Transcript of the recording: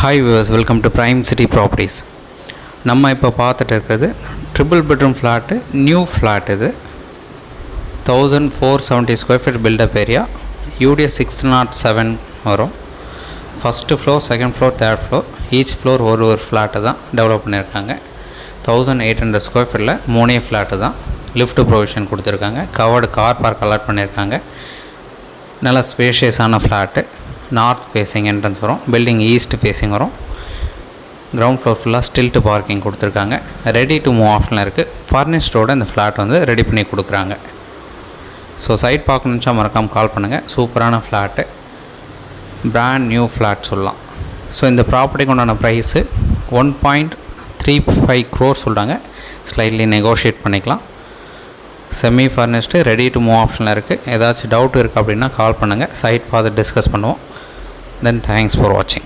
Hi viewers, welcome to prime city properties. நம்ம இப்போ பார்த்துட்டு இருக்கிறது triple bedroom flat, new flat. இது 1470 square feet built-up area, UDS 607 வரும். First floor, second floor, third floor, each floor ஒரு flat தான் develop பண்ணியிருக்காங்க. 1800 ஸ்கொயர் ஃபீட்டில் 3 ஃப்ளாட்டு தான். லிஃப்ட் ப்ரொவிஷன் கொடுத்துருக்காங்க. கவர்டு கார் பார்க் அலாட் பண்ணியிருக்காங்க. நல்ல ஸ்பேஷியஸான ஃப்ளாட்டு. நார்த் ஃபேஸிங் என்ட்ரன்ஸ் வரும். பில்டிங் ஈஸ்ட் ஃபேஸிங் வரும். கிரவுண்ட் ஃப்ளோர் ஃபுல்லாக ஸ்டில்ட்டு பார்க்கிங் கொடுத்துருக்காங்க. ரெடி டு மூவ் ஆப்ஷனில் இருக்குது. ஃபர்னிஷ்டோட இந்த ஃப்ளாட் வந்து ரெடி பண்ணி கொடுக்குறாங்க. ஸோ சைட் பார்க்கணுச்சா மறக்காமல் கால் பண்ணுங்கள். சூப்பரான ஃப்ளாட்டு, பிராண்ட் நியூ ஃப்ளாட் சொல்லலாம். ஸோ இந்த ப்ராப்பர்ட்டிக்கு உண்டான ப்ரைஸு 1.35 crore சொல்கிறாங்க. ஸ்லைட்லி நெகோஷியேட் பண்ணிக்கலாம். Semi furnished, ready to move ஆப்ஷனில் இருக்குது. ஏதாச்சும் டவுட் இருக்குது அப்படின்னா கால் பண்ணுங்கள். சைட் பார்த்து டிஸ்கஸ் பண்ணுவோம். தென் தேங்க்ஸ் ஃபார் வாட்சிங்.